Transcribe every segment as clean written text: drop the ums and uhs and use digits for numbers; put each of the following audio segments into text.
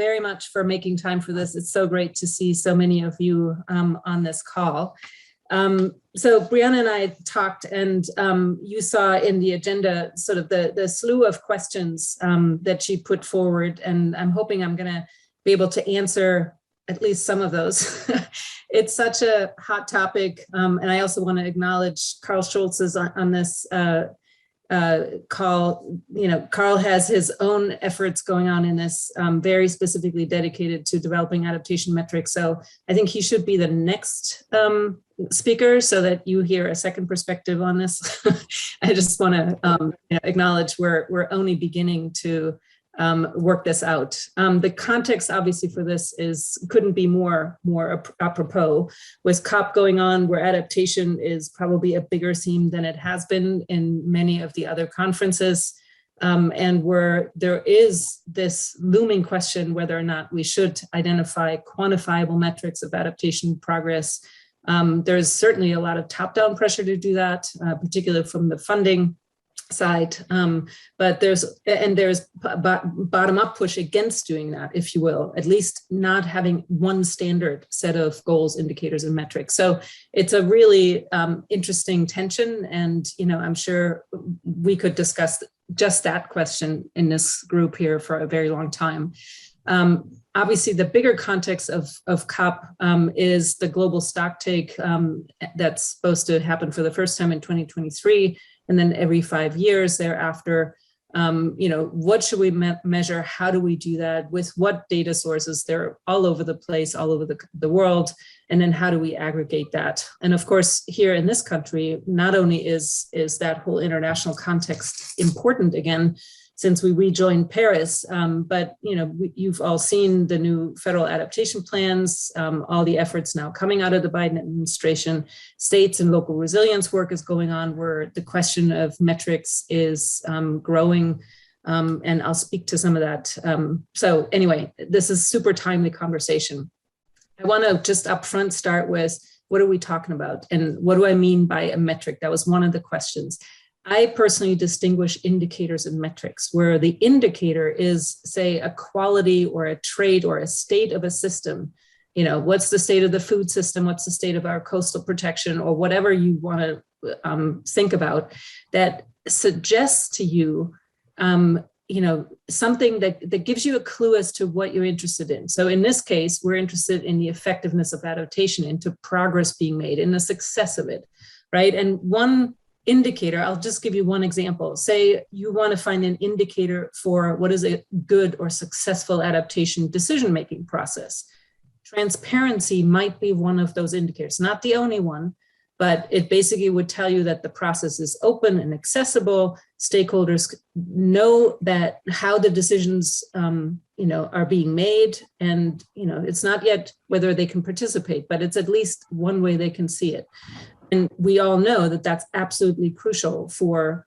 very much for making time for this. It's so great to see so many of you on this call. So Brianna and I talked, and you saw in the agenda sort of the slew of questions that she put forward, and I'm hoping I'm going to be able to answer at least some of those. It's such a hot topic, and I also want to acknowledge Carl Schultz's on this call. You know, Carl has his own efforts going on in this, very specifically dedicated to developing adaptation metrics. So I think he should be the next speaker so that you hear a second perspective on this. I just want to acknowledge we're only beginning to work this out. The context obviously for this couldn't be more apropos, with COP going on, where adaptation is probably a bigger theme than it has been in many of the other conferences, and where there is this looming question whether or not we should identify quantifiable metrics of adaptation progress. There's certainly a lot of top-down pressure to do that, particularly from the funding side, but there's bottom-up push against doing that, if you will, at least not having one standard set of goals, indicators, and metrics. So it's a really interesting tension, and I'm sure we could discuss just that question in this group here for a very long time. Obviously, the bigger context of COP is the global stocktake that's supposed to happen for the first time in 2023. And then every 5 years thereafter, what should we measure? How do we do that? With what data sources? They're all over the place, all over the world. And then how do we aggregate that? And of course, here in this country, not only is that whole international context important again, since we rejoined Paris, but you've all seen the new federal adaptation plans, all the efforts now coming out of the Biden administration. States and local resilience work is going on, where the question of metrics is growing, and I'll speak to some of that. So anyway, this is super timely conversation. I want to just upfront start with, what are we talking about, and what do I mean by a metric? That was one of the questions. I personally distinguish indicators and metrics, where the indicator is, say, a quality or a trait or a state of a system. What's the state of the food system? What's the state of our coastal protection, or whatever you want to think about, that suggests to you, something that gives you a clue as to what you're interested in. So in this case, we're interested in the effectiveness of adaptation, into progress being made, in the success of it, right? And one indicator, I'll just give you one example. Say you want to find an indicator for what is a good or successful adaptation decision-making process. Transparency might be one of those indicators, not the only one, but it basically would tell you that the process is open and accessible. Stakeholders know that how the decisions are being made, and it's not yet whether they can participate, but it's at least one way they can see it. And we all know that that's absolutely crucial for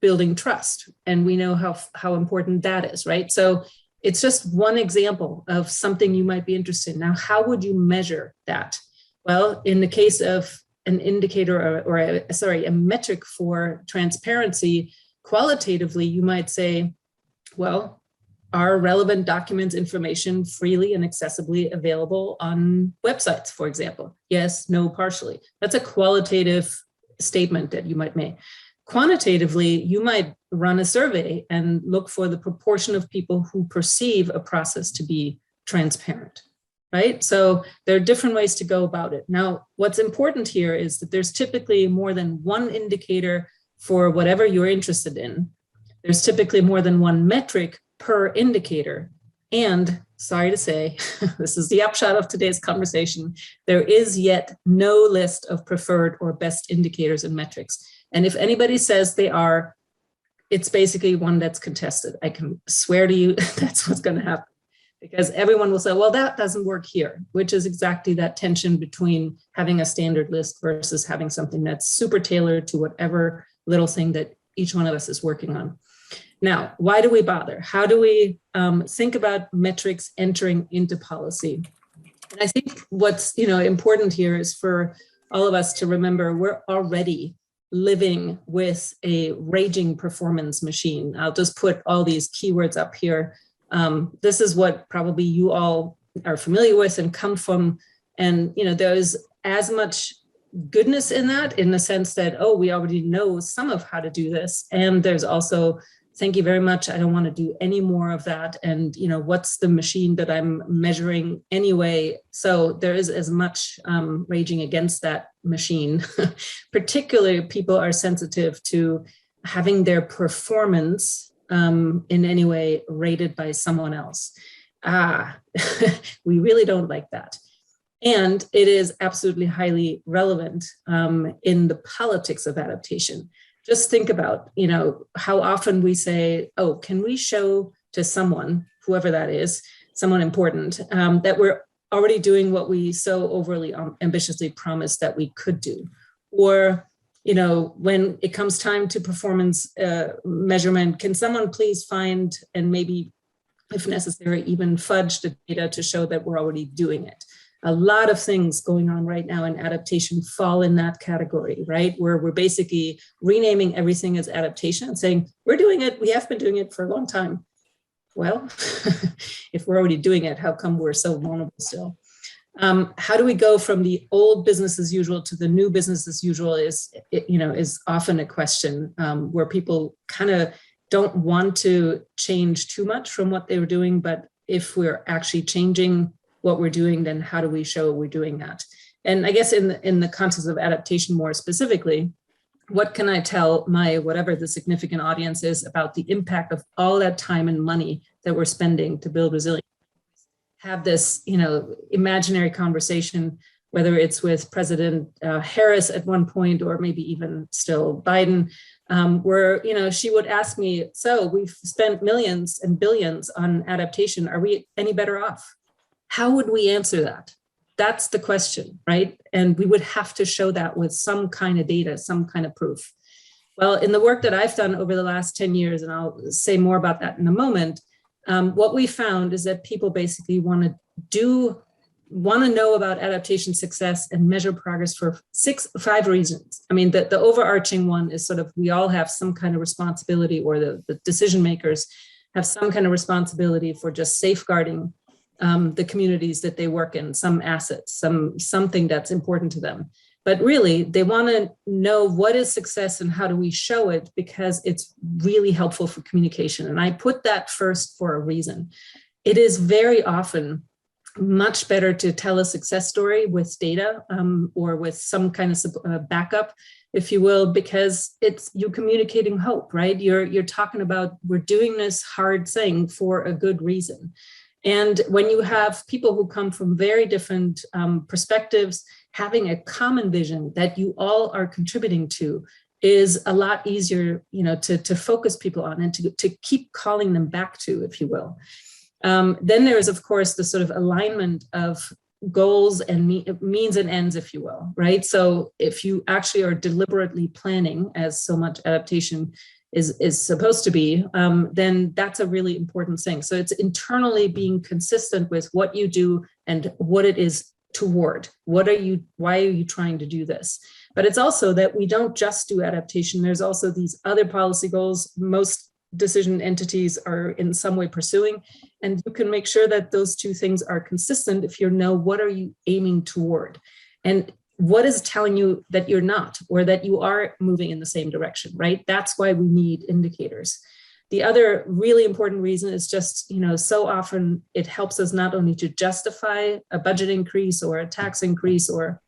building trust. And we know how important that is, right? So it's just one example of something you might be interested in. Now, how would you measure that? Well, in the case of an indicator or a metric for transparency, qualitatively, you might say, well, are relevant documents, information freely and accessibly available on websites, for example? Yes, no, partially. That's a qualitative statement that you might make. Quantitatively, you might run a survey and look for the proportion of people who perceive a process to be transparent, right? So there are different ways to go about it. Now, what's important here is that there's typically more than one indicator for whatever you're interested in. There's typically more than one metric per indicator. And sorry to say, this is the upshot of today's conversation, there is yet no list of preferred or best indicators and metrics. And if anybody says they are, it's basically one that's contested. I can swear to you that's what's going to happen, because everyone will say, well, that doesn't work here, which is exactly that tension between having a standard list versus having something that's super tailored to whatever little thing that each one of us is working on. Now, why do we bother? How do we think about metrics entering into policy? And I think what's important here is for all of us to remember we're already living with a raging performance machine. I'll just put all these keywords up here. This is what probably you all are familiar with and come from. And, there's as much goodness in that, in the sense that, oh, we already know some of how to do this. And there's also, thank you very much, I don't want to do any more of that. And, what's the machine that I'm measuring anyway? So there is as much raging against that machine. Particularly, people are sensitive to having their performance in any way rated by someone else. We really don't like that. And it is absolutely highly relevant in the politics of adaptation. Just think about, how often we say, oh, can we show to someone, whoever that is, someone important, that we're already doing what we so overly ambitiously promised that we could do? Or, when it comes time to performance measurement, can someone please find and maybe, if necessary, even fudge the data to show that we're already doing it? A lot of things going on right now in adaptation fall in that category, right? Where we're basically renaming everything as adaptation and saying, we're doing it, we have been doing it for a long time. Well, if we're already doing it, how come we're so vulnerable still? How do we go from the old business as usual to the new business as usual is often a question where people kind of don't want to change too much from what they were doing, but if we're actually changing what we're doing, then how do we show we're doing that? And I guess in the context of adaptation more specifically, what can I tell my whatever the significant audience is about the impact of all that time and money that we're spending to build resilience? Have this, imaginary conversation, whether it's with President Harris at one point, or maybe even still Biden, where, she would ask me, so we've spent millions and billions on adaptation. Are we any better off? How would we answer that? That's the question, right? And we would have to show that with some kind of data, some kind of proof. Well, in the work that I've done over the last 10 years, and I'll say more about that in a moment, what we found is that people basically want to know about adaptation success and measure progress for 5 reasons. I mean, the overarching one is sort of, we all have some kind of responsibility, or the decision makers have some kind of responsibility for just safeguarding the communities that they work in, some assets, something that's important to them. But really, they want to know what is success and how do we show it, because it's really helpful for communication. And I put that first for a reason. It is very often much better to tell a success story with data or with some kind of backup, if you will, because it's you communicating hope, right? You're talking about, we're doing this hard thing for a good reason. And when you have people who come from very different perspectives, having a common vision that you all are contributing to is a lot easier, to focus people on and to keep calling them back to, if you will. Then there is, of course, the sort of alignment of goals and means and ends, if you will, right? So if you actually are deliberately planning, as so much adaptation is supposed to be, then that's a really important thing. So it's internally being consistent with what you do and what it is toward. Why are you trying to do this? But it's also that we don't just do adaptation. There's also these other policy goals most decision entities are in some way pursuing. And you can make sure that those two things are consistent if you know what are you aiming toward. And what is telling you that you're not, or that you are moving in the same direction, right? That's why we need indicators. The other really important reason is just, so often it helps us not only to justify a budget increase or a tax increase or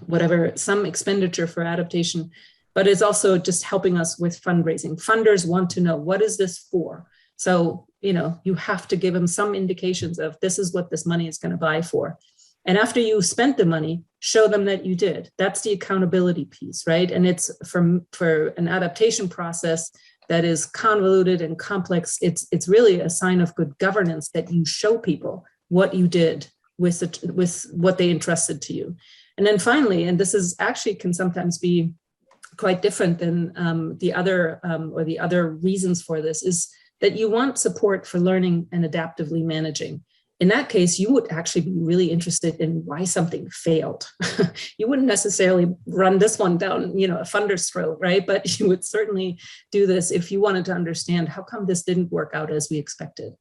whatever, some expenditure for adaptation, but it's also just helping us with fundraising. Funders want to know, what is this for? So, you have to give them some indications of, this is what this money is going to buy for. And after you spent the money, show them that you did. That's the accountability piece, right? And it's for an adaptation process that is convoluted and complex. It's really a sign of good governance that you show people what you did with what they entrusted to you. And then finally, and this is actually can sometimes be quite different than the other reasons for this, is that you want support for learning and adaptively managing. In that case, you would actually be really interested in why something failed. You wouldn't necessarily run this one down, a funder's throat, right? But you would certainly do this if you wanted to understand how come this didn't work out as we expected.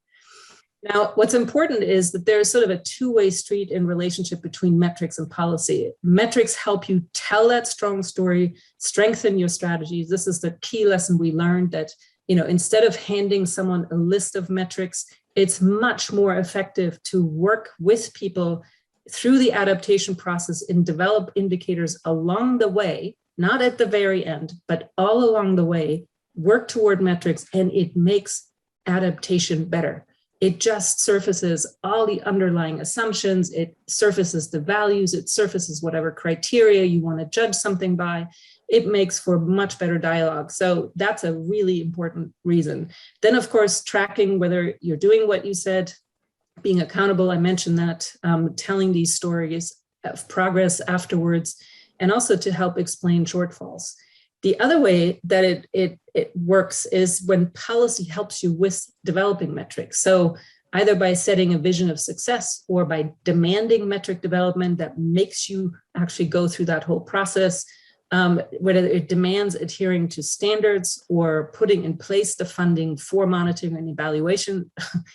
Now, what's important is that there's sort of a two-way street in relationship between metrics and policy. Metrics help you tell that strong story, strengthen your strategies. This is the key lesson we learned, that, you know, instead of handing someone a list of metrics, it's much more effective to work with people through the adaptation process and develop indicators along the way, not at the very end, but all along the way, work toward metrics, and it makes adaptation better. It just surfaces all the underlying assumptions, it surfaces the values, it surfaces whatever criteria you want to judge something by. It makes for much better dialogue. So that's a really important reason. Then, of course, tracking whether you're doing what you said, being accountable, I mentioned that, telling these stories of progress afterwards, and also to help explain shortfalls. The other way that it works is when policy helps you with developing metrics. So either by setting a vision of success or by demanding metric development that makes you actually go through that whole process, whether it demands adhering to standards or putting in place the funding for monitoring and evaluation,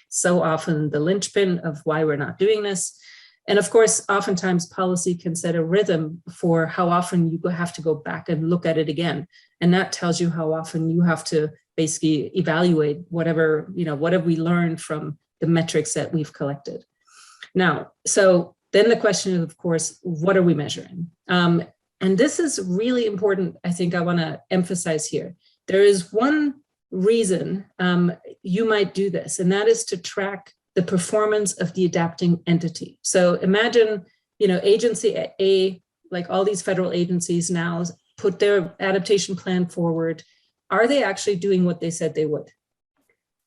so often the linchpin of why we're not doing this. And of course, oftentimes policy can set a rhythm for how often you have to go back and look at it again. And that tells you how often you have to basically evaluate whatever, you know, what have we learned from the metrics that we've collected. Now, so then the question is, of course, what are we measuring? And this is really important, I think I want to emphasize here. There is one reason you might do this, and that is to track the performance of the adapting entity. So imagine, you know, agency A, like all these federal agencies now, put their adaptation plan forward. Are they actually doing what they said they would?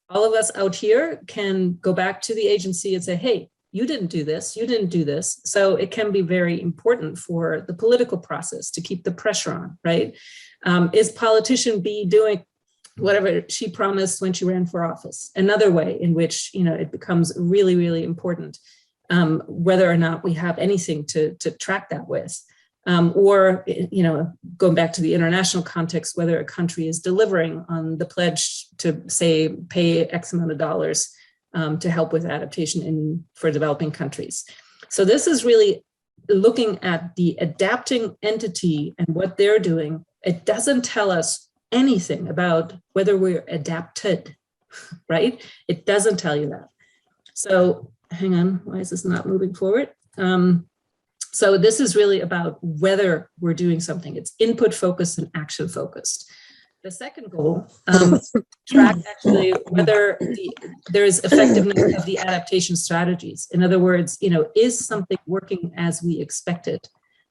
All of us out here can go back to the agency and say, hey, you didn't do this, you didn't do this. So it can be very important for the political process to keep the pressure on, right? Is politician B doing whatever she promised when she ran for office? Another way in which, you know, it becomes really, really important, whether or not we have anything to track that with. Or, you know, going back to the international context, whether a country is delivering on the pledge to, say, pay X amount of dollars to help with adaptation for developing countries. So this is really looking at the adapting entity and what they're doing. It doesn't tell us anything about whether we're adapted, right? It doesn't tell you that. So hang on, why is this not moving forward? So this is really about whether we're doing something. It's input focused and action focused. The second goal, track actually whether there's effectiveness of the adaptation strategies. In other words, you know, is something working as we expected?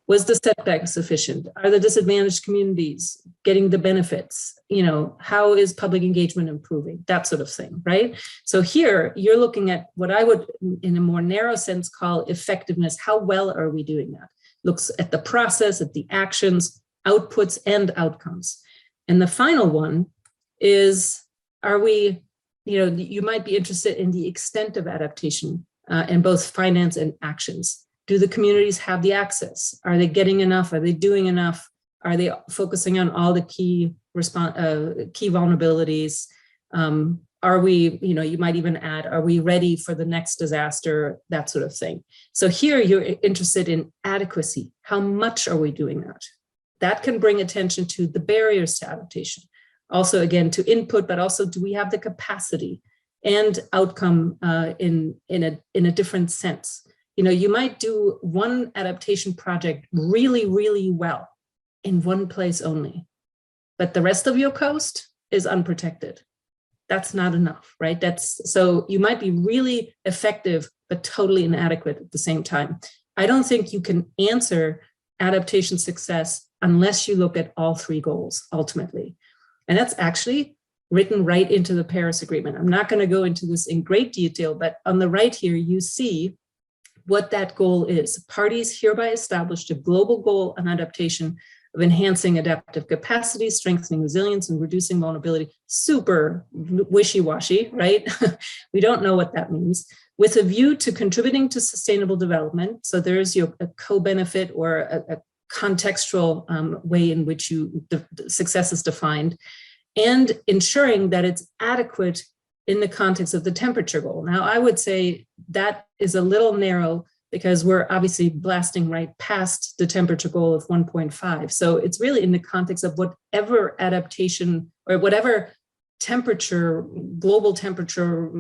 Was the setback sufficient? Are the disadvantaged communities getting the benefits? You know, how is public engagement improving? That sort of thing, right? So here you're looking at what I would, in a more narrow sense, call effectiveness. How well are we doing that? Looks at the process, at the actions, outputs, and outcomes. And the final one is, are we, you know, you might be interested in the extent of adaptation in both finance and actions. Do the communities have the access? Are they getting enough? Are they doing enough? Are they focusing on all the key vulnerabilities? Are we, you know, you might even add, are we ready for the next disaster? That sort of thing. So here you're interested in adequacy. How much are we doing that? That can bring attention to the barriers to adaptation. Also, again, to input, but also, do we have the capacity and outcome in a different sense? You know, you might do one adaptation project really, really well in one place only, but the rest of your coast is unprotected. That's not enough, right? So you might be really effective, but totally inadequate at the same time. I don't think you can answer adaptation success unless you look at all three goals ultimately. And that's actually written right into the Paris Agreement. I'm not going to go into this in great detail, but on the right here, you see what that goal is. Parties hereby established a global goal on adaptation of enhancing adaptive capacity, strengthening resilience, and reducing vulnerability. Super wishy-washy, right? We don't know what that means. With a view to contributing to sustainable development. So there's a co-benefit or a contextual way in which the success is defined, and ensuring that it's adequate in the context of the temperature goal. Now, I would say that is a little narrow because we're obviously blasting right past the temperature goal of 1.5. So it's really in the context of whatever adaptation or whatever temperature, global temperature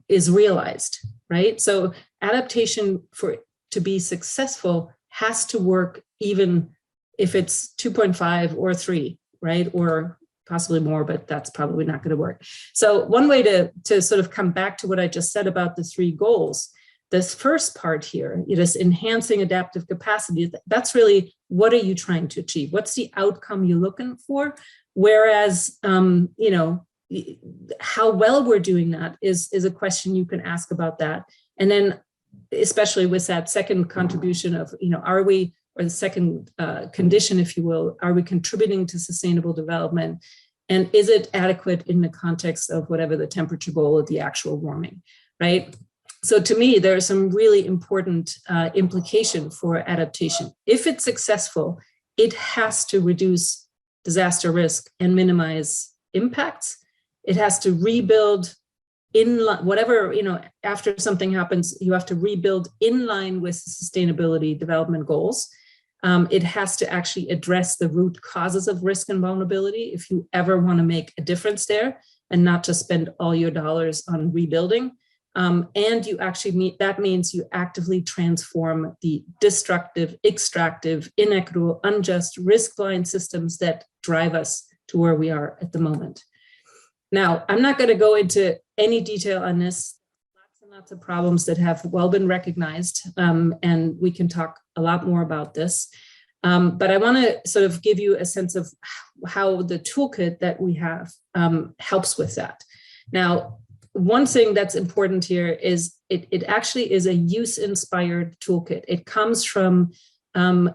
is realized, right? So adaptation for it to be successful has to work even if it's 2.5 or 3, right? Or possibly more, but that's probably not going to work. So one way to sort of come back to what I just said about the 3 goals, this first part here, this enhancing adaptive capacity, that's really, what are you trying to achieve? What's the outcome you're looking for? Whereas, you know, how well we're doing that is a question you can ask about that. And then, especially with that second contribution of, you know, are we, or the second condition, if you will, are we contributing to sustainable development? And is it adequate in the context of whatever the temperature goal of the actual warming, right? So to me, there are some really important implication for adaptation. If it's successful, it has to reduce disaster risk and minimize impacts. It has to rebuild in whatever, you know, after something happens, you have to rebuild in line with sustainability development goals. It has to actually address the root causes of risk and vulnerability if you ever want to make a difference there and not just spend all your dollars on rebuilding. And you actually that means you actively transform the destructive, extractive, inequitable, unjust, risk-blind systems that drive us to where we are at the moment. Now, I'm not going to go into any detail on this. Lots and lots of problems that have well been recognized, and we can talk a lot more about this. But I want to sort of give you a sense of how the toolkit that we have helps with that. Now, one thing that's important here is it actually is a use-inspired toolkit. It comes from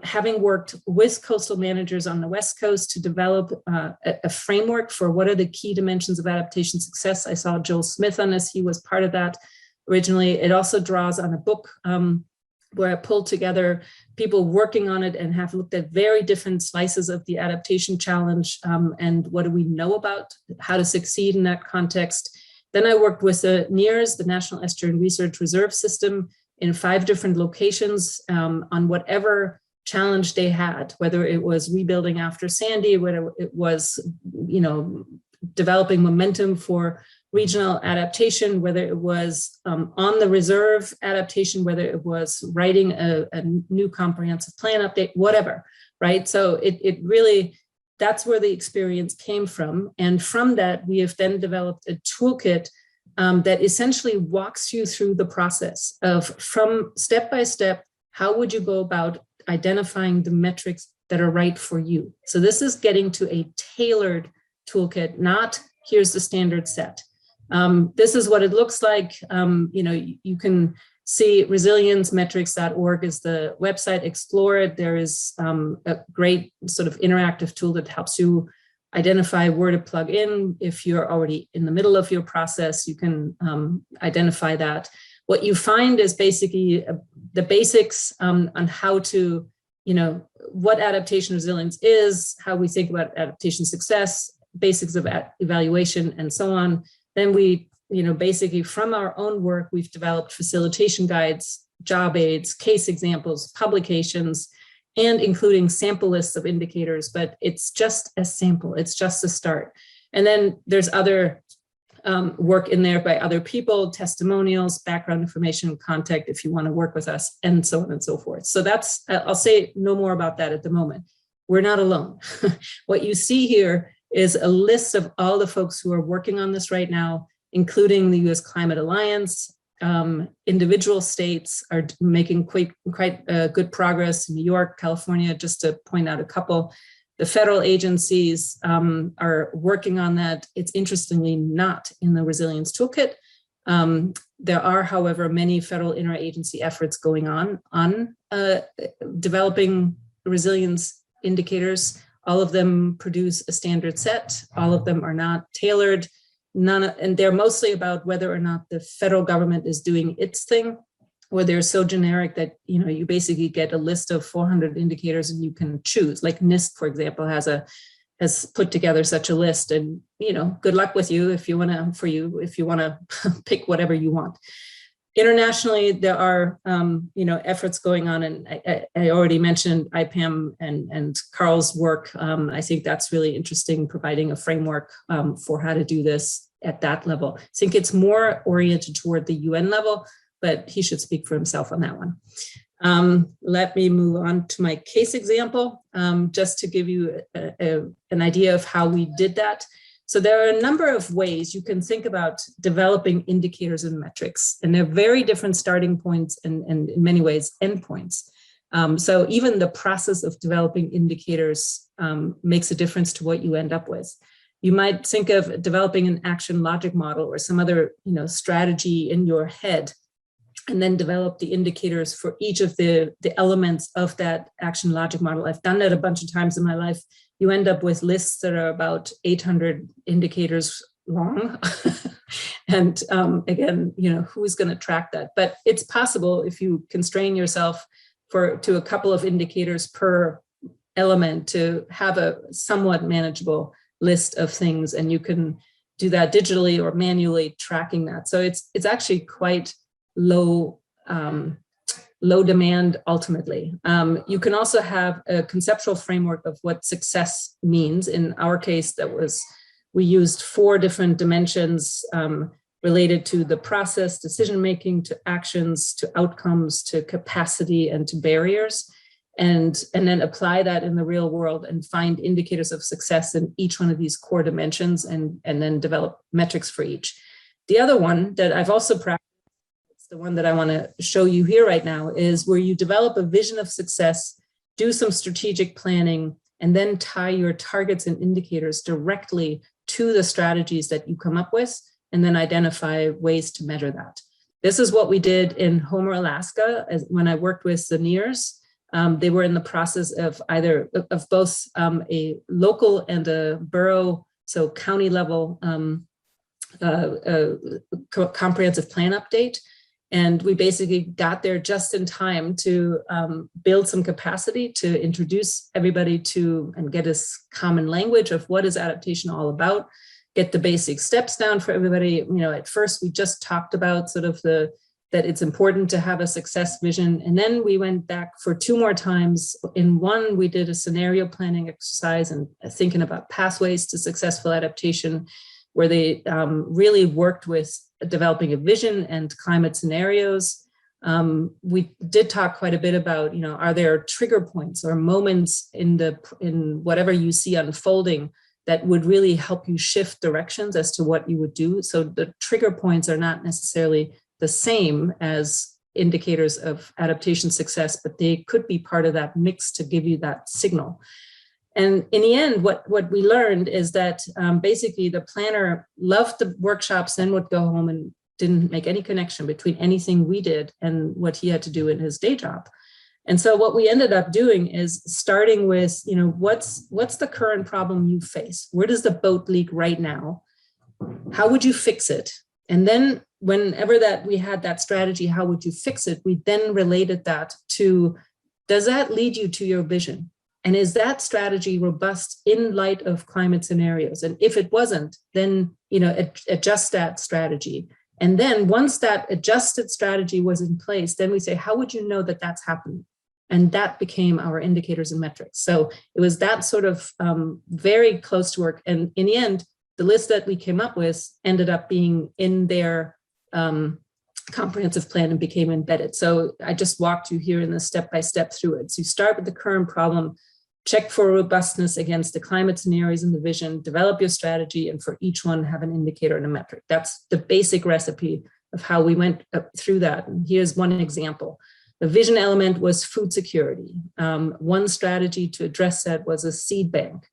having worked with coastal managers on the West Coast to develop a framework for what are the key dimensions of adaptation success. I saw Joel Smith on this. He was part of that originally. It also draws on a book where I pulled together people working on it and have looked at very different slices of the adaptation challenge and what do we know about how to succeed in that context. Then I worked with the NEARS, the National Estuarine Research Reserve System, in 5 different locations on whatever challenge they had, whether it was rebuilding after Sandy, whether it was, you know, developing momentum for regional adaptation, whether it was on the reserve adaptation, whether it was writing a new comprehensive plan update, whatever, right? So it really, that's where the experience came from. And from that, we have then developed a toolkit that essentially walks you through the process of, from step by step, how would you go about identifying the metrics that are right for you? So this is getting to a tailored toolkit, not here's the standard set. This is what it looks like. You know, you can see resiliencemetrics.org is the website. Explore it. There is a great sort of interactive tool that helps you identify where to plug in. If you're already in the middle of your process, you can identify that. What you find is basically the basics on how to, you know, what adaptation resilience is, how we think about adaptation success, basics of evaluation, and so on. Then we, you know, basically from our own work, we've developed facilitation guides, job aids, case examples, publications, and including sample lists of indicators, but it's just a sample, it's just a start. And then there's other work in there by other people, testimonials, background information, contact if you want to work with us, and so on and so forth. So that's, I'll say no more about that at the moment. We're not alone. What you see here is a list of all the folks who are working on this right now, including the U.S. Climate Alliance. Individual states are making quite good progress. New York, California, just to point out a couple. The federal agencies are working on that. It's interestingly not in the resilience toolkit. There are, however, many federal interagency efforts going on developing resilience indicators. All of them produce a standard set. All of them are not tailored. And they're mostly about whether or not the federal government is doing its thing, or they're so generic that, you know, you basically get a list of 400 indicators and you can choose. Like NIST, for example, has a has put together such a list, and, good luck with you if you want to pick whatever you want. Internationally, there are, efforts going on, and I already mentioned IPAM and Carl's work. I think that's really interesting, providing a framework for how to do this at that level. I think it's more oriented toward the UN level, but he should speak for himself on that one. Let me move on to my case example, just to give you an idea of how we did that. So there are a number of ways you can think about developing indicators and metrics, and they're very different starting points and in many ways endpoints. So even the process of developing indicators makes a difference to what you end up with. You might think of developing an action logic model or some other strategy in your head, and then develop the indicators for each of the elements of that action logic model. I've done that a bunch of times in my life. You end up with lists that are about 800 indicators long. And again, who's going to track that? But it's possible if you constrain yourself to a couple of indicators per element to have a somewhat manageable list of things, and you can do that digitally or manually tracking that. So it's actually quite low demand ultimately. You can also have a conceptual framework of what success means. In our case, we used 4 different dimensions related to the process, decision-making, to actions, to outcomes, to capacity, and to barriers, and then apply that in the real world and find indicators of success in each one of these core dimensions, and then develop metrics for each. The other one that I've also practiced, the one that I want to show you here right now, is where you develop a vision of success, do some strategic planning, and then tie your targets and indicators directly to the strategies that you come up with, and then identify ways to measure that. This is what we did in Homer, Alaska, when I worked with the NEARs. They were in the process of both a local and a borough, so county level comprehensive plan update. And we basically got there just in time to build some capacity to introduce everybody to and get a common language of what is adaptation all about, get the basic steps down for everybody. At first we just talked about sort of that it's important to have a success vision. And then we went back for 2 more times. In one, we did a scenario planning exercise and thinking about pathways to successful adaptation, where they really worked with developing a vision and climate scenarios. We did talk quite a bit about, are there trigger points or moments in whatever you see unfolding that would really help you shift directions as to what you would do? So the trigger points are not necessarily the same as indicators of adaptation success, but they could be part of that mix to give you that signal. And in the end, what we learned is that basically the planner loved the workshops, then would go home and didn't make any connection between anything we did and what he had to do in his day job. And so what we ended up doing is starting with, what's the current problem you face? Where does the boat leak right now? How would you fix it? And then whenever that we had that strategy, how would you fix it? We then related that to, does that lead you to your vision? And is that strategy robust in light of climate scenarios? And if it wasn't, then adjust that strategy. And then once that adjusted strategy was in place, then we say, how would you know that that's happening? And that became our indicators and metrics. So it was that sort of very close to work. And in the end, the list that we came up with ended up being in their comprehensive plan and became embedded. So I just walked you here in the step-by-step through it. So you start with the current problem, check for robustness against the climate scenarios and the vision, develop your strategy, and for each one have an indicator and a metric. That's the basic recipe of how we went through that. And here's one example. The vision element was food security. One strategy to address that was a seed bank.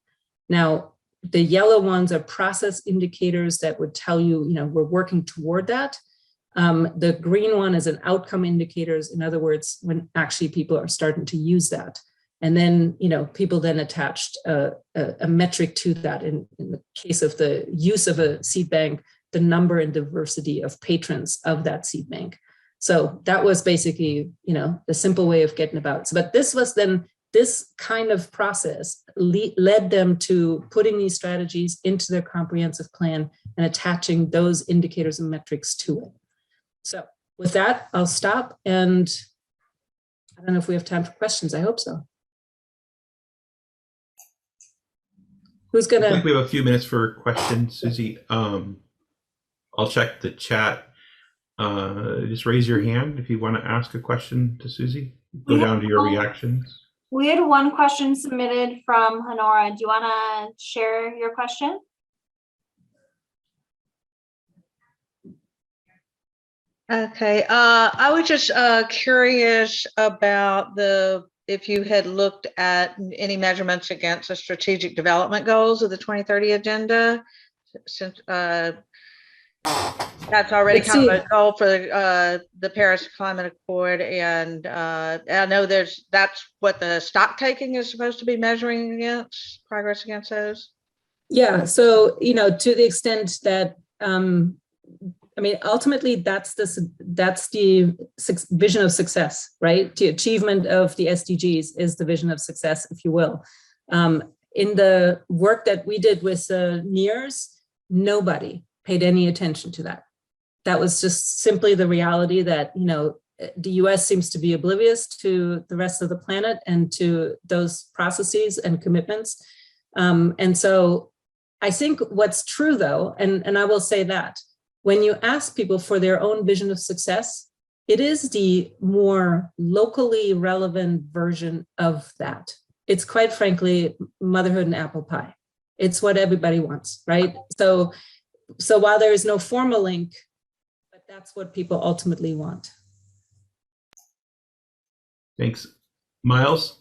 Now, the yellow ones are process indicators that would tell you, we're working toward that. The green one is an outcome indicators. In other words, when actually people are starting to use that. And then, people then attached a metric to that. In the case of the use of a seed bank, the number and diversity of patrons of that seed bank. So that was basically, the simple way of getting about it. But this this kind of process led them to putting these strategies into their comprehensive plan and attaching those indicators and metrics to it. So with that, I'll stop, and I don't know if we have time for questions. I hope so. Who's gonna? I think we have a few minutes for questions, Susie. I'll check the chat. Just raise your hand if you want to ask a question to Susie. Go down to your reactions. We had one question submitted from Honora. Do you want to share your question? Okay, I was just curious about if you had looked at any measurements against the strategic development goals of the 2030 agenda, since that's already kind of a goal for the Paris Climate Accord, and I know that's what the stock taking is supposed to be measuring against, progress against those. Yeah, so to the extent that I mean, ultimately, that's the vision of success, right? The achievement of the SDGs is the vision of success, if you will. In the work that we did with NEARS, nobody paid any attention to that. That was just simply the reality that, the US seems to be oblivious to the rest of the planet and to those processes and commitments. And so I think what's true, though, and I will say that, when you ask people for their own vision of success, it is the more locally relevant version of that. It's quite frankly, motherhood and apple pie. It's what everybody wants, right? So while there is no formal link, but that's what people ultimately want. Thanks. Miles?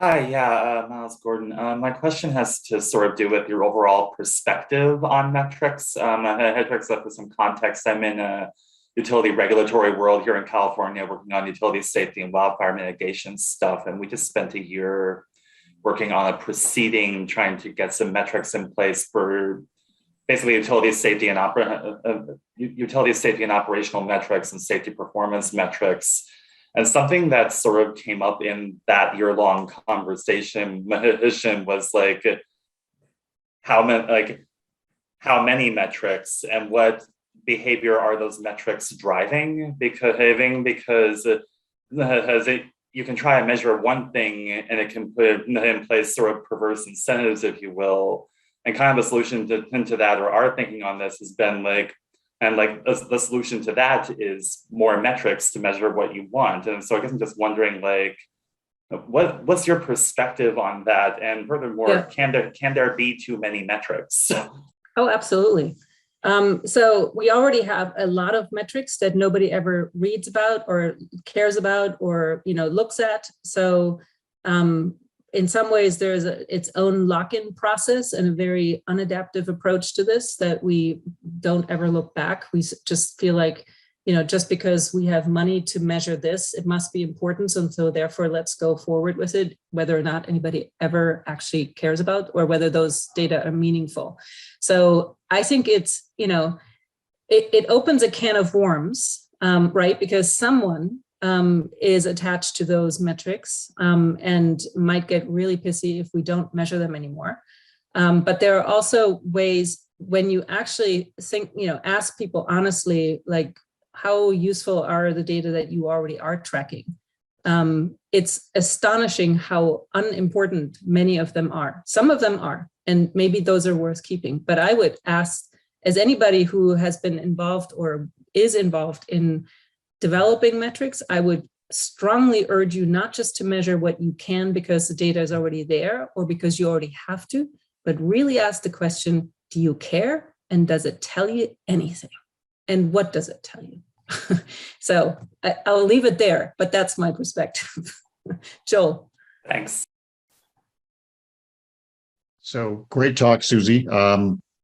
Hi, yeah, Miles Gordon. My question has to sort of do with your overall perspective on metrics. I tried to for some context. I'm in a utility regulatory world here in California, working on utility safety and wildfire mitigation stuff. And we just spent a year working on a proceeding trying to get some metrics in place for basically utility safety and operational metrics and safety performance metrics. And something that sort of came up in that year-long conversation was like how many metrics and what behavior are those metrics driving? Because you can try and measure one thing and it can put in place sort of perverse incentives, if you will. And kind of a solution to that, or our thinking on this, has been the solution to that is more metrics to measure what you want. And so I guess I'm just wondering, what's your perspective on that? And furthermore, can there be too many metrics? Oh, absolutely. So we already have a lot of metrics that nobody ever reads about or cares about or looks at. So in some ways, there's its own lock-in process and a very unadaptive approach to this that we don't ever look back. We just feel like, just because we have money to measure this, it must be important. And so therefore, let's go forward with it, whether or not anybody ever actually cares about or whether those data are meaningful. So I think it's, it opens a can of worms, right? Because someone is attached to those metrics and might get really pissy if we don't measure them anymore. But there are also ways when you actually think, ask people honestly, like, how useful are the data that you already are tracking? It's astonishing how unimportant many of them are. Some of them are, and maybe those are worth keeping. But I would ask, as anybody who has been involved or is involved in developing metrics, I would strongly urge you not just to measure what you can because the data is already there or because you already have to, but really ask the question, do you care? And does it tell you anything? And what does it tell you? So I'll leave it there, but that's my perspective. Joel. Thanks. So great talk, Susie.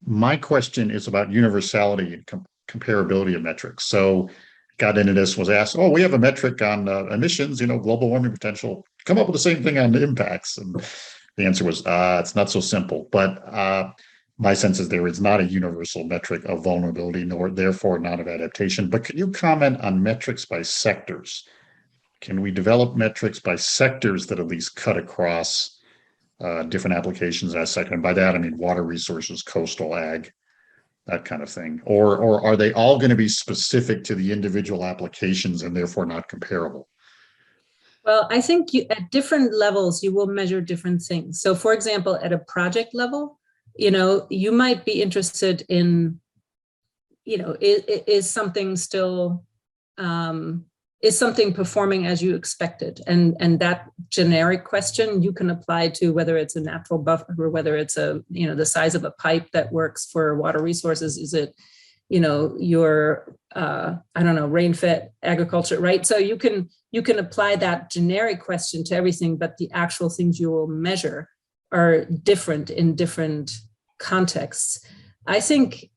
My question is about universality and comparability of metrics. So got into this, was asked, we have a metric on emissions, global warming potential. Come up with the same thing on the impacts. And the answer was, it's not so simple. But my sense is there is not a universal metric of vulnerability, nor therefore not of adaptation. But could you comment on metrics by sectors? can we develop metrics by sectors that at least cut across different applications as sector? And by that, I mean water resources, coastal ag, that kind of thing. Or are they all going to be specific to the individual applications and therefore not comparable? Well, I think at different levels, you will measure different things. So for example, at a project level, you might be interested in, is something still, is something performing as you expected? And that generic question you can apply to whether it's a natural buffer or whether it's the size of a pipe that works for water resources. Is it, your, rain-fed agriculture, right? So you can apply that generic question to everything, but the actual things you will measure are different in different contexts. I think,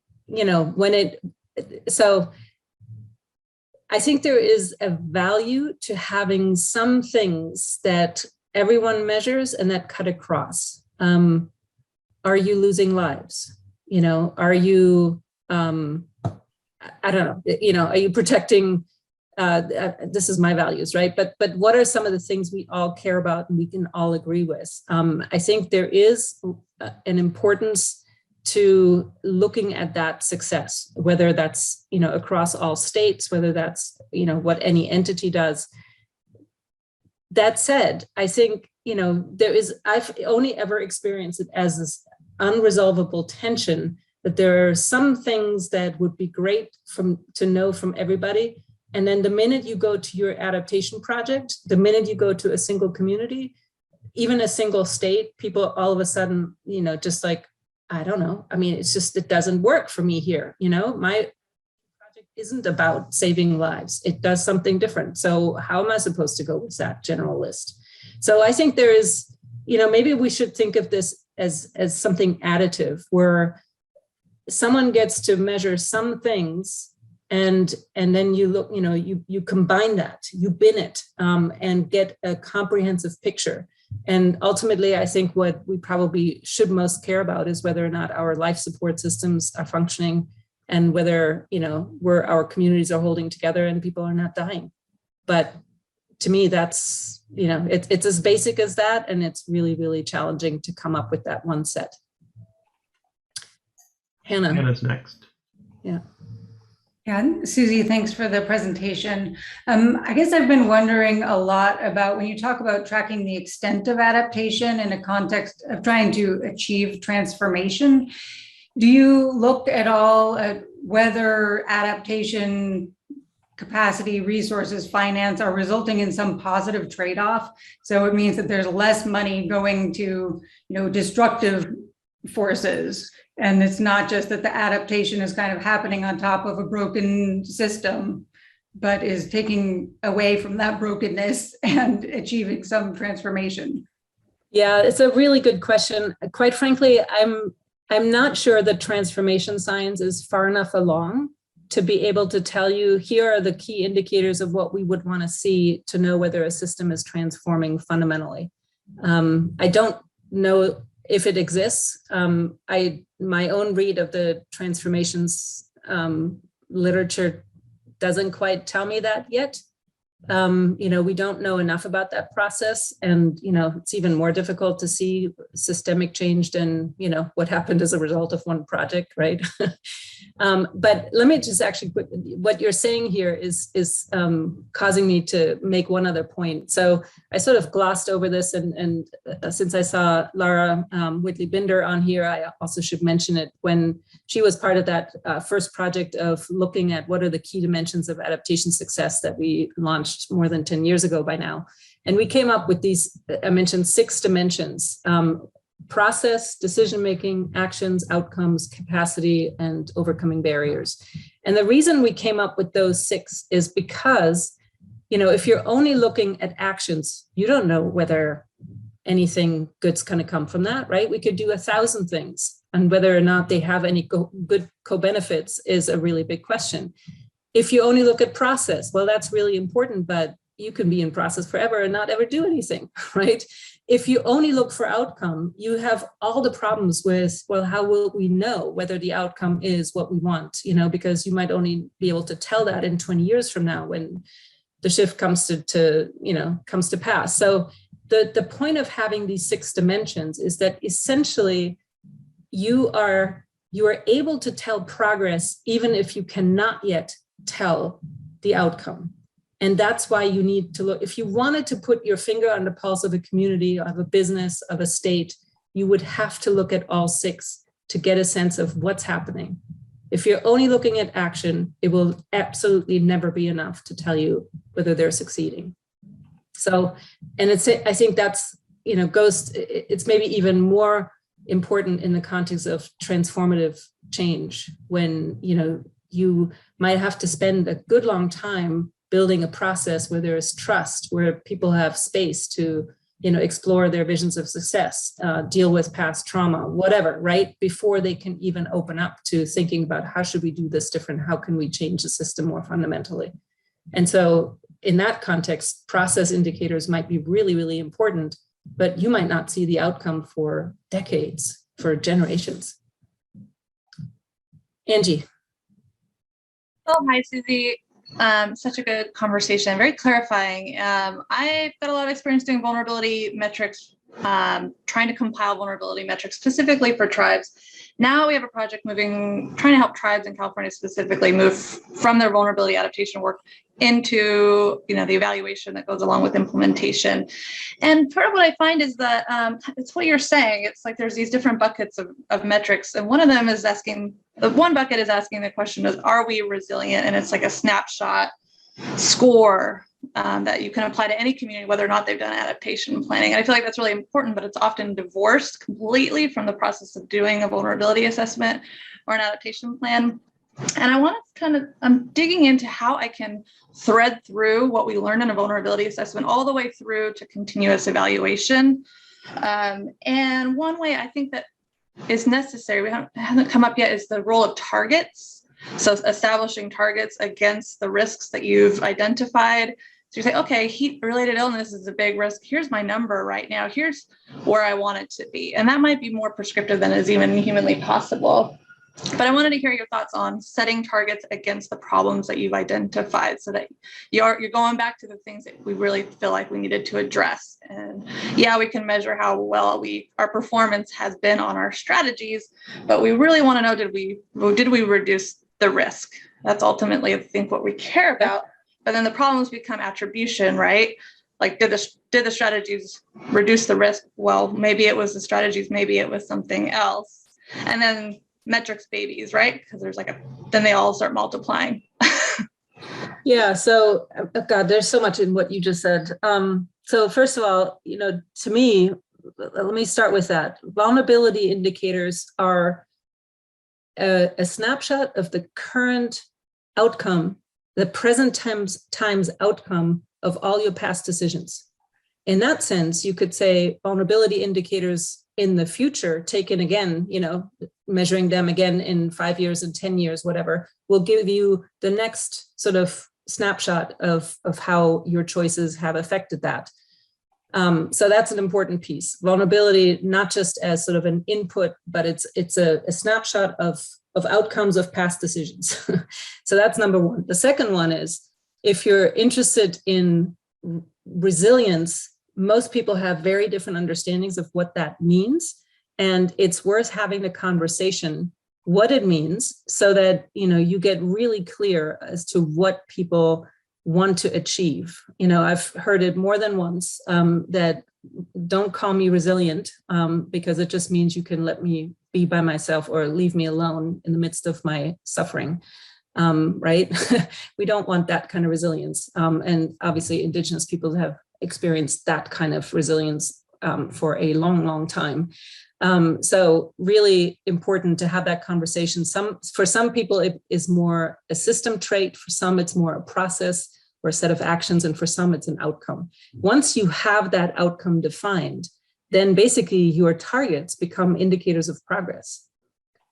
I think there is a value to having some things that everyone measures and that cut across. Are you losing lives? Are you, I don't know, are you protecting, this is my values, right? But what are some of the things we all care about and we can all agree with? I think there is an importance to looking at that success, whether that's, across all states, whether that's, what any entity does. That said, I think, I've only ever experienced it as this unresolvable tension that there are some things that would be great to know from everybody. And then the minute you go to your adaptation project, the minute you go to a single community, even a single state, people all of a sudden, just like, I don't know. I mean, it doesn't work for me here. My project isn't about saving lives. It does something different. So how am I supposed to go with that general list? So I think there is, maybe we should think of this as something additive where someone gets to measure some things and then you look, you combine that, you bin it and get a comprehensive picture. And ultimately, I think what we probably should most care about is whether or not our life support systems are functioning and whether, where our communities are holding together and people are not dying. But to me, that's, it's as basic as that. And it's really, really challenging to come up with that one set. Hannah's next. Yeah. Yeah, Susie, thanks for the presentation. I guess I've been wondering a lot about when you talk about tracking the extent of adaptation in a context of trying to achieve transformation. Do you look at all at whether adaptation capacity, resources, finance are resulting in some positive trade-off? So it means that there's less money going to, destructive forces. And it's not just that the adaptation is kind of happening on top of a broken system, but is taking away from that brokenness and achieving some transformation. Yeah, it's a really good question. Quite frankly, I'm not sure that transformation science is far enough along to be able to tell you, here are the key indicators of what we would want to see to know whether a system is transforming fundamentally. I don't know if it exists. My own read of the transformations literature doesn't quite tell me that yet. We don't know enough about that process, and it's even more difficult to see systemic change than what happened as a result of one project, right? But let me just actually put what you're saying here is causing me to make one other point. So I sort of glossed over this, and since I saw Lara Whitley Binder on here, I also should mention it. When she was part of that first project of looking at what are the key dimensions of adaptation success that we launched more than 10 years ago by now. And we came up with these, I mentioned 6 dimensions: process, decision-making, actions, outcomes, capacity, and overcoming barriers. And the reason we came up with those 6 is because, if you're only looking at actions, you don't know whether anything good's going to come from that, right? We could do 1,000 things, and whether or not they have any good co-benefits is a really big question. If you only look at process, well, that's really important, but you can be in process forever and not ever do anything, right? If you only look for outcome, you have all the problems with, well, how will we know whether the outcome is what we want? Because you might only be able to tell that in 20 years from now when, the shift comes to pass. So the point of having these 6 dimensions is that essentially you are able to tell progress even if you cannot yet tell the outcome. And that's why you need to look. If you wanted to put your finger on the pulse of a community, of a business, of a state, you would have to look at all 6 to get a sense of what's happening. If you're only looking at action, it will absolutely never be enough to tell you whether they're succeeding. So, and I think that's, it's maybe even more important in the context of transformative change, when, you might have to spend a good long time building a process where there is trust, where people have space to, explore their visions of success, deal with past trauma, whatever, right? Before they can even open up to thinking about how should we do this different? How can we change the system more fundamentally? And so in that context, process indicators might be really, really important, but you might not see the outcome for decades, for generations. Angie. Oh, hi, Susie. Such a good conversation, very clarifying. I've got a lot of experience doing vulnerability metrics, trying to compile vulnerability metrics specifically for tribes. Now we have a project trying to help tribes in California specifically move from their vulnerability adaptation work into, the evaluation that goes along with implementation. And part of what I find is that it's what you're saying. It's like there's these different buckets of metrics, and one of them is one bucket is asking the question is, are we resilient? And it's like a snapshot score that you can apply to any community, whether or not they've done adaptation planning. And I feel like that's really important, but it's often divorced completely from the process of doing a vulnerability assessment or an adaptation plan. And I want to I'm digging into how I can thread through what we learned in a vulnerability assessment all the way through to continuous evaluation. And one way I think that is necessary, we haven't come up yet, is the role of targets. So establishing targets against the risks that you've identified. So you say, okay, heat-related illness is a big risk. Here's my number right now. Here's where I want it to be. And that might be more prescriptive than is even humanly possible. But I wanted to hear your thoughts on setting targets against the problems that you've identified, so that you're going back to the things that we really feel like we needed to address. And yeah, we can measure how well our performance has been on our strategies, but we really want to know, did we reduce the risk? That's ultimately, I think, what we care about. But then the problems become attribution, right? Like, did the strategies reduce the risk? Well, maybe it was the strategies, maybe it was something else. And then metrics babies, right? Because there's then they all start multiplying. Yeah. So, God, there's so much in what you just said. So first of all, to me, let me start with that. Vulnerability indicators are a snapshot of the current outcome, the present times outcome of all your past decisions. In that sense, you could say vulnerability indicators in the future, taken again, measuring them again in 5 years and 10 years, whatever, will give you the next sort of snapshot of how your choices have affected that. So that's an important piece. Vulnerability, not just as sort of an input, but it's a snapshot of outcomes of past decisions. So that's number one. The second one is, if you're interested in resilience, most people have very different understandings of what that means. And it's worth having the conversation what it means, so that, you get really clear as to what people want to achieve. I've heard it more than once, that don't call me resilient, because it just means you can let me be by myself or leave me alone in the midst of my suffering. Right? We don't want that kind of resilience. And obviously Indigenous people have experienced that kind of resilience for a long, long time. So really important to have that conversation. For some people, it is more a system trait. For some, it's more a process or a set of actions. And for some, it's an outcome. Once you have that outcome defined, then basically your targets become indicators of progress,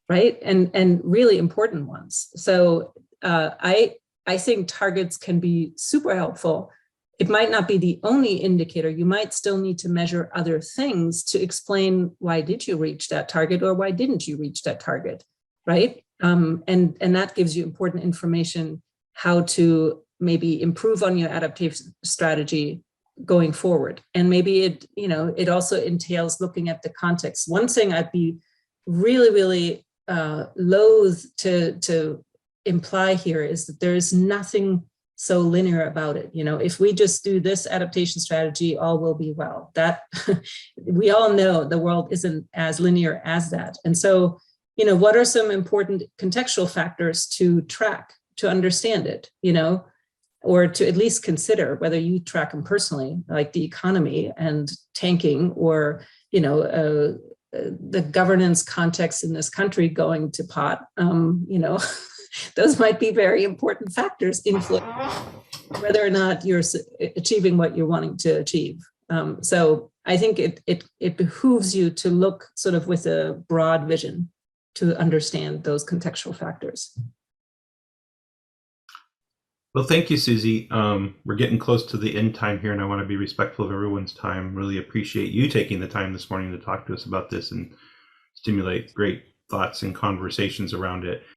right? And really important ones. So I think targets can be super helpful. It might not be the only indicator. You might still need to measure other things to explain why did you reach that target or why didn't you reach that target, right? And that gives you important information how to maybe improve on your adaptation strategy going forward. And maybe it also entails looking at the context. One thing I'd be really, really loath to imply here is that there is nothing so linear about it. If we just do this adaptation strategy, all will be well. That we all know the world isn't as linear as that. And so, what are some important contextual factors to track, to understand it, or to at least consider whether you track them personally, like the economy and tanking, or, the governance context in this country going to pot, those might be very important factors influencing whether or not you're achieving what you're wanting to achieve. So I think it behooves you to look sort of with a broad vision to understand those contextual factors. Well, thank you, Susie. We're getting close to the end time here, and I want to be respectful of everyone's time. Really appreciate you taking the time this morning to talk to us about this and stimulate great thoughts and conversations around it.